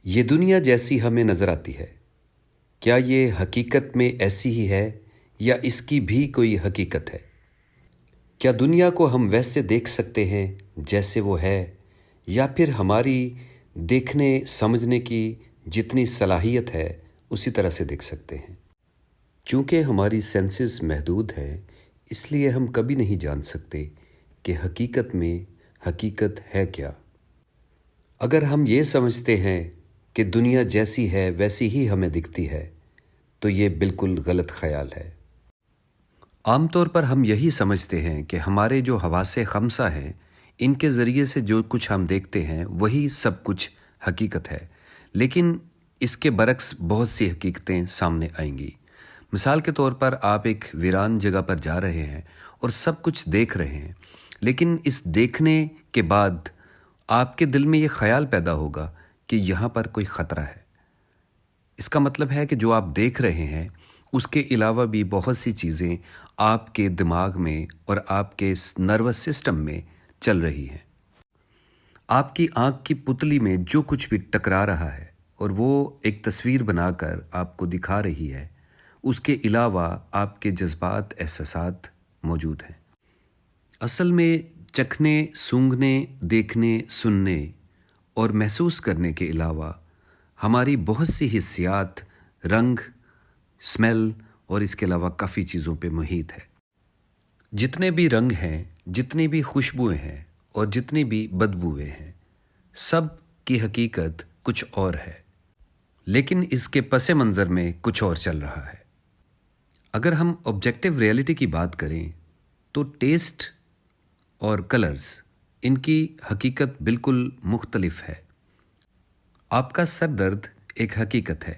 یہ دنیا جیسی ہمیں نظر آتی ہے، کیا یہ حقیقت میں ایسی ہی ہے یا اس کی بھی کوئی حقیقت ہے؟ کیا دنیا کو ہم ویسے دیکھ سکتے ہیں جیسے وہ ہے، یا پھر ہماری دیکھنے سمجھنے کی جتنی صلاحیت ہے اسی طرح سے دیکھ سکتے ہیں؟ چونکہ ہماری سینسز محدود ہیں، اس لیے ہم کبھی نہیں جان سکتے کہ حقیقت میں حقیقت ہے کیا۔ اگر ہم یہ سمجھتے ہیں کہ دنیا جیسی ہے ویسی ہی ہمیں دکھتی ہے تو یہ بالکل غلط خیال ہے۔ عام طور پر ہم یہی سمجھتے ہیں کہ ہمارے جو حواس خمسہ ہیں ان کے ذریعے سے جو کچھ ہم دیکھتے ہیں وہی سب کچھ حقیقت ہے، لیکن اس کے برعکس بہت سی حقیقتیں سامنے آئیں گی۔ مثال کے طور پر آپ ایک ویران جگہ پر جا رہے ہیں اور سب کچھ دیکھ رہے ہیں، لیکن اس دیکھنے کے بعد آپ کے دل میں یہ خیال پیدا ہوگا کہ یہاں پر کوئی خطرہ ہے۔ اس کا مطلب ہے کہ جو آپ دیکھ رہے ہیں اس کے علاوہ بھی بہت سی چیزیں آپ کے دماغ میں اور آپ کے نروس سسٹم میں چل رہی ہیں۔ آپ کی آنکھ کی پتلی میں جو کچھ بھی ٹکرا رہا ہے اور وہ ایک تصویر بنا کر آپ کو دکھا رہی ہے، اس کے علاوہ آپ کے جذبات، احساسات موجود ہیں۔ اصل میں چکھنے، سونگھنے، دیکھنے، سننے اور محسوس کرنے کے علاوہ ہماری بہت سی حسیات، رنگ، اسمیل اور اس کے علاوہ کافی چیزوں پہ محیط ہے۔ جتنے بھی رنگ ہیں، جتنی بھی خوشبوئیں ہیں اور جتنی بھی بدبوئیں ہیں، سب کی حقیقت کچھ اور ہے، لیکن اس کے پس منظر میں کچھ اور چل رہا ہے۔ اگر ہم آبجیکٹیو ریئلٹی کی بات کریں تو ٹیسٹ اور کلرز، ان کی حقیقت بالکل مختلف ہے۔ آپ کا سر درد ایک حقیقت ہے،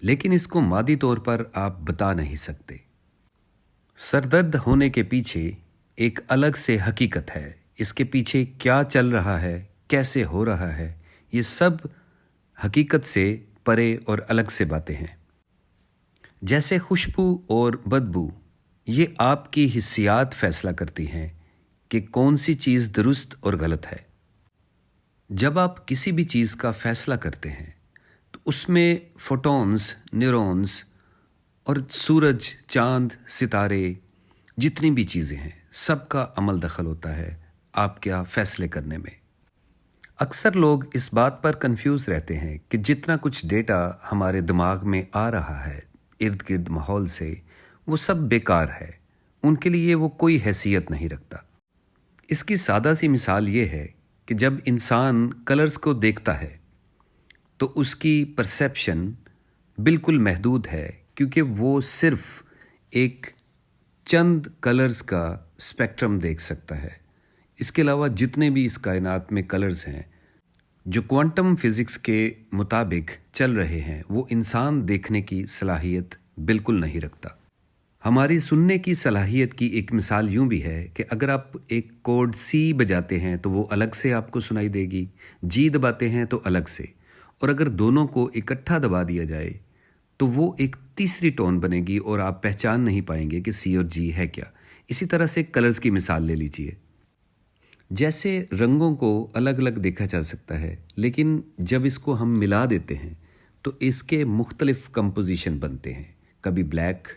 لیکن اس کو مادی طور پر آپ بتا نہیں سکتے۔ سر درد ہونے کے پیچھے ایک الگ سے حقیقت ہے، اس کے پیچھے کیا چل رہا ہے، کیسے ہو رہا ہے، یہ سب حقیقت سے پرے اور الگ سے باتیں ہیں۔ جیسے خوشبو اور بدبو، یہ آپ کی حسیات فیصلہ کرتی ہیں کہ کون سی چیز درست اور غلط ہے۔ جب آپ کسی بھی چیز کا فیصلہ کرتے ہیں تو اس میں فوٹونز، نیورونز اور سورج، چاند، ستارے، جتنی بھی چیزیں ہیں، سب کا عمل دخل ہوتا ہے آپ کیا فیصلے کرنے میں۔ اکثر لوگ اس بات پر کنفیوز رہتے ہیں کہ جتنا کچھ ڈیٹا ہمارے دماغ میں آ رہا ہے ارد گرد ماحول سے، وہ سب بیکار ہے، ان کے لیے وہ کوئی حیثیت نہیں رکھتا۔ اس کی سادہ سی مثال یہ ہے کہ جب انسان کلرز کو دیکھتا ہے تو اس کی پرسیپشن بالکل محدود ہے، کیونکہ وہ صرف ایک چند کلرز کا اسپیکٹرم دیکھ سکتا ہے۔ اس کے علاوہ جتنے بھی اس کائنات میں کلرز ہیں جو کوانٹم فزکس کے مطابق چل رہے ہیں، وہ انسان دیکھنے کی صلاحیت بالکل نہیں رکھتا۔ ہماری سننے کی صلاحیت کی ایک مثال یوں بھی ہے کہ اگر آپ ایک کوڈ سی بجاتے ہیں تو وہ الگ سے آپ کو سنائی دے گی، جی دباتے ہیں تو الگ سے، اور اگر دونوں کو اکٹھا دبا دیا جائے تو وہ ایک تیسری ٹون بنے گی اور آپ پہچان نہیں پائیں گے کہ سی اور جی ہے کیا۔ اسی طرح سے کلرز کی مثال لے لیجئے۔ جیسے رنگوں کو الگ الگ دیکھا جا سکتا ہے، لیکن جب اس کو ہم ملا دیتے ہیں تو اس کے مختلف کمپوزیشن بنتے ہیں، کبھی بلیک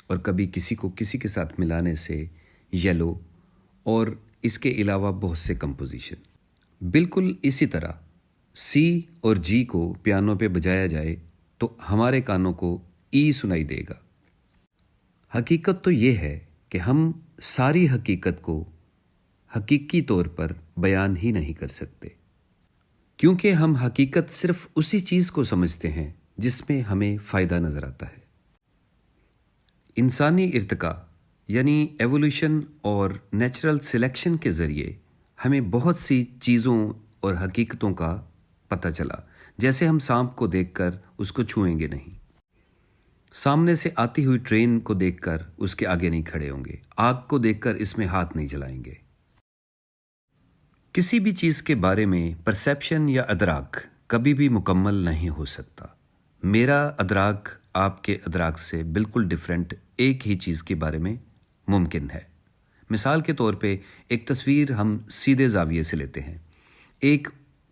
اور کبھی کسی کو کسی کے ساتھ ملانے سے یلو، اور اس کے علاوہ بہت سے کمپوزیشن۔ بالکل اسی طرح سی اور جی کو پیانو پہ بجایا جائے تو ہمارے کانوں کو ای سنائی دے گا۔ حقیقت تو یہ ہے کہ ہم ساری حقیقت کو حقیقی طور پر بیان ہی نہیں کر سکتے، کیونکہ ہم حقیقت صرف اسی چیز کو سمجھتے ہیں جس میں ہمیں فائدہ نظر آتا ہے۔ انسانی ارتقاء یعنی ایوولوشن اور نیچرل سلیکشن کے ذریعے ہمیں بہت سی چیزوں اور حقیقتوں کا پتہ چلا، جیسے ہم سانپ کو دیکھ کر اس کو چھوئیں گے نہیں، سامنے سے آتی ہوئی ٹرین کو دیکھ کر اس کے آگے نہیں کھڑے ہوں گے، آگ کو دیکھ کر اس میں ہاتھ نہیں جلائیں گے۔ کسی بھی چیز کے بارے میں پرسیپشن یا ادراک کبھی بھی مکمل نہیں ہو سکتا۔ میرا ادراک آپ کے ادراک سے بالکل ڈیفرنٹ ایک ہی چیز کے بارے میں ممکن ہے۔ مثال کے طور پہ ایک تصویر ہم سیدھے زاویے سے لیتے ہیں، ایک